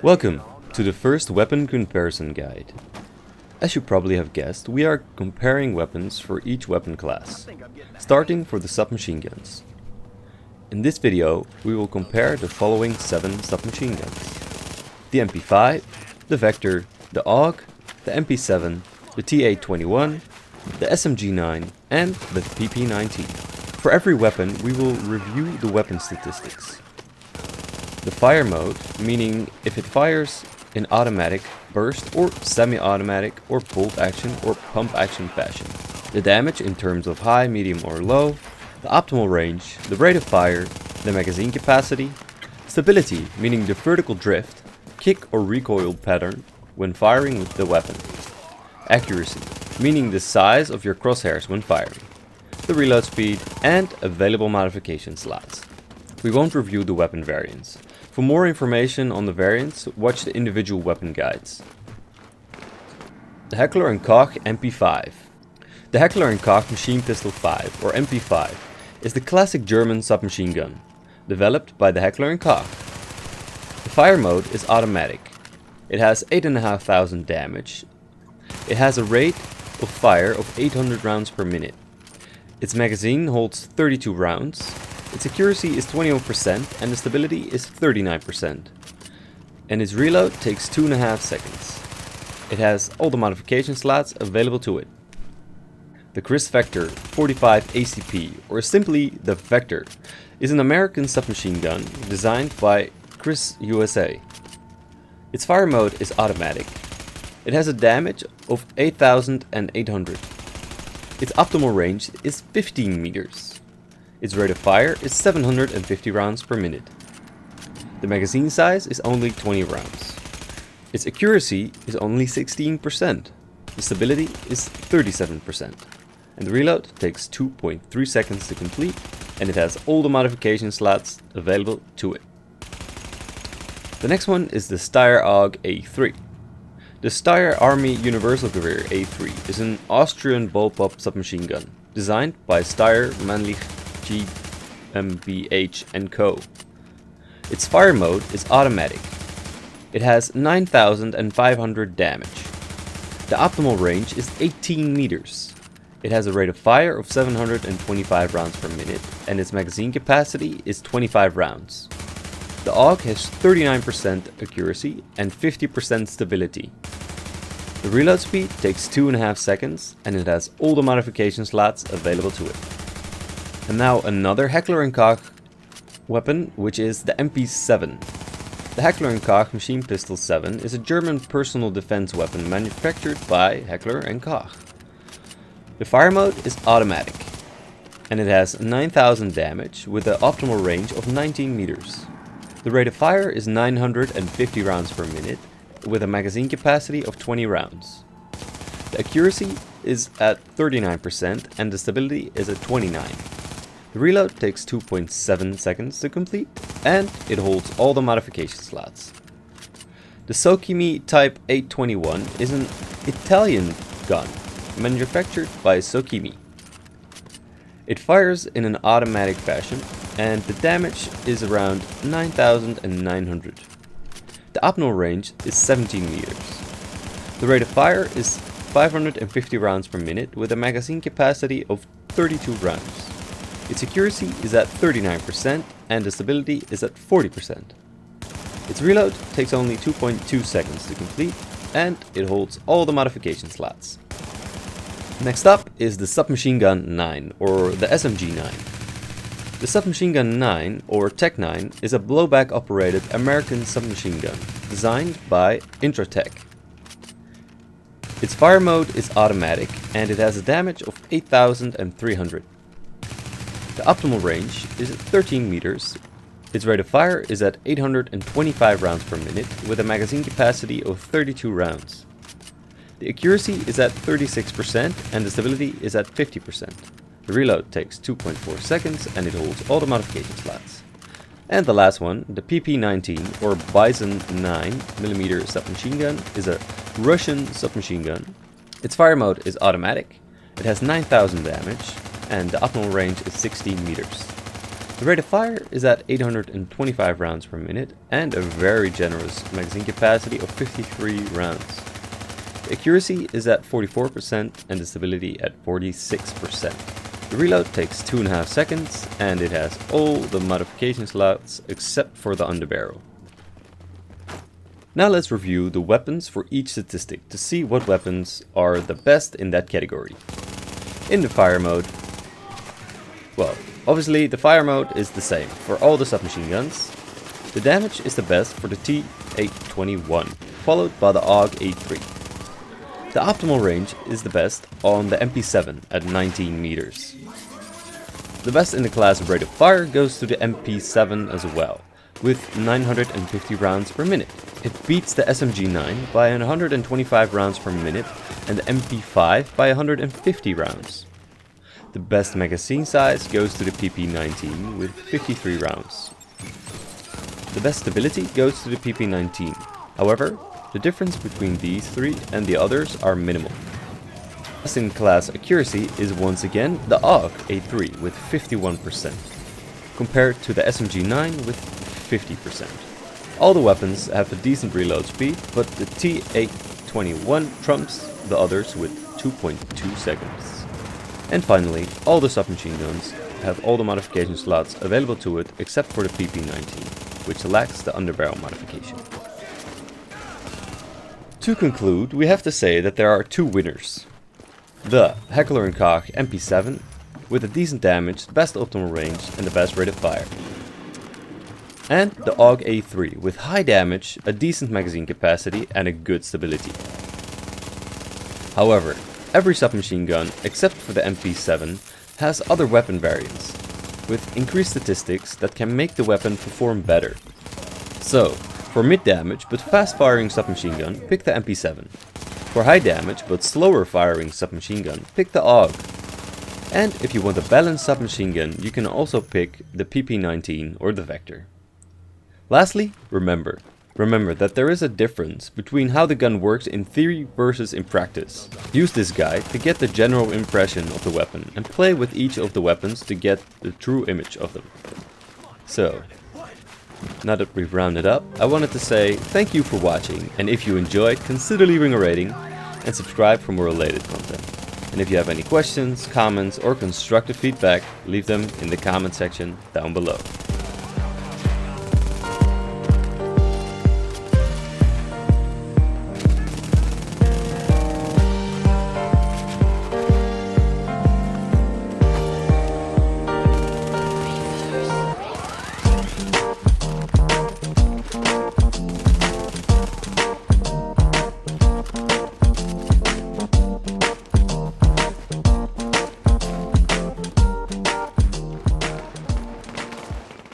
Welcome to the first weapon comparison guide. As you probably have guessed, we are comparing weapons for each weapon class, starting for the submachine guns. In this video, we will compare the following 7 submachine guns: the MP5, the Vector, the AUG, the MP7, the T821, the SMG9 and the PP19. For every weapon, we will review the weapon statistics. The fire mode, meaning if it fires in automatic, burst or semi-automatic or bolt action or pump action fashion. The damage in terms of high, medium or low, the optimal range, the rate of fire, the magazine capacity, stability, meaning the vertical drift, kick or recoil pattern when firing with the weapon, accuracy, meaning the size of your crosshairs when firing, the reload speed and available modification slots. We won't review the weapon variants. For more information on the variants, watch the individual weapon guides. The Heckler & Koch MP5. The Heckler & Koch Machine Pistol 5, or MP5, is the classic German submachine gun, developed by the Heckler & Koch. The fire mode is automatic. It has 8,500 damage. It has a rate of fire of 800 rounds per minute. Its magazine holds 32 rounds. Its accuracy is 21% and the stability is 39%. And its reload takes 2.5 seconds. It has all the modification slots available to it. The Chris Vector 45 ACP, or simply the Vector, is an American submachine gun designed by Chris USA. Its fire mode is automatic. It has a damage of 8,800. Its optimal range is 15 meters. Its rate of fire is 750 rounds per minute. The magazine size is only 20 rounds. Its accuracy is only 16%. The stability is 37%. And the reload takes 2.3 seconds to complete, and it has all the modification slots available to it. The next one is the Steyr AUG A3. The Steyr Army Universal Gewehr A3 is an Austrian bullpup submachine gun designed by Steyr Mannlich GmbH & Co. Its fire mode is automatic. It has 9,500 damage. The optimal range is 18 meters. It has a rate of fire of 725 rounds per minute and its magazine capacity is 25 rounds. The AUG has 39% accuracy and 50% stability. The reload speed takes 2.5 seconds and it has all the modification slots available to it. And now another Heckler & Koch weapon, which is the MP7. The Heckler & Koch Machine Pistol 7 is a German personal defense weapon manufactured by Heckler & Koch. The fire mode is automatic and it has 9,000 damage with an optimal range of 19 meters. The rate of fire is 950 rounds per minute with a magazine capacity of 20 rounds. The accuracy is at 39% and the stability is at 29%. The reload takes 2.7 seconds to complete and it holds all the modification slots. The Sokimi Type 821 is an Italian gun manufactured by Sokimi. It fires in an automatic fashion and the damage is around 9,900. The optimal range is 17 meters. The rate of fire is 550 rounds per minute with a magazine capacity of 32 rounds. Its accuracy is at 39% and the stability is at 40%. Its reload takes only 2.2 seconds to complete and it holds all the modification slots. Next up is the Submachine Gun 9 or the SMG9. The Submachine Gun 9 or Tech 9 is a blowback operated American submachine gun designed by Intratec. Its fire mode is automatic and it has a damage of 8,300. The optimal range is 13 meters. Its rate of fire is at 825 rounds per minute with a magazine capacity of 32 rounds. The accuracy is at 36% and the stability is at 50%. The reload takes 2.4 seconds and it holds all the modification slots. And the last one, the PP19 or Bison 9mm submachine gun, is a Russian submachine gun. Its fire mode is automatic. It has 9,000 damage and the optimal range is 16 meters. The rate of fire is at 825 rounds per minute and a very generous magazine capacity of 53 rounds. The accuracy is at 44% and the stability at 46%. The reload takes 2.5 seconds and it has all the modification slots except for the underbarrel. Now let's review the weapons for each statistic to see what weapons are the best in that category. In the fire mode, well, obviously the fire mode is the same for all the submachine guns. The damage is the best for the T821, followed by the AUG A3. The optimal range is the best on the MP7 at 19 meters. The best in the class of rate of fire goes to the MP7 as well, with 950 rounds per minute. It beats the SMG9 by 125 rounds per minute and the MP5 by 150 rounds. The best magazine size goes to the PP19 with 53 rounds. The best stability goes to the PP19. However, the difference between these three and the others are minimal. Best in class accuracy is once again the AUG A3 with 51%, compared to the SMG9 with 50%. All the weapons have a decent reload speed, but the T821 trumps the others with 2.2 seconds. And finally, all the submachine guns have all the modification slots available to it except for the PP19, which lacks the underbarrel modification. To conclude, we have to say that there are two winners. The Heckler & Koch MP7 with a decent damage, the best optimal range and the best rate of fire. And the AUG A3 with high damage, a decent magazine capacity and a good stability. However, every submachine gun except for the MP7 has other weapon variants with increased statistics that can make the weapon perform better. So, for mid damage but fast firing submachine gun, pick the MP7. For high damage but slower firing submachine gun, pick the AUG. And if you want a balanced submachine gun, you can also pick the PP19 or the Vector. Lastly, remember that there is a difference between how the gun works in theory versus in practice. Use this guide to get the general impression of the weapon and play with each of the weapons to get the true image of them. So, now that we've rounded up, I wanted to say thank you for watching, and if you enjoyed, consider leaving a rating and subscribe for more related content. And if you have any questions, comments or constructive feedback, leave them in the comment section down below.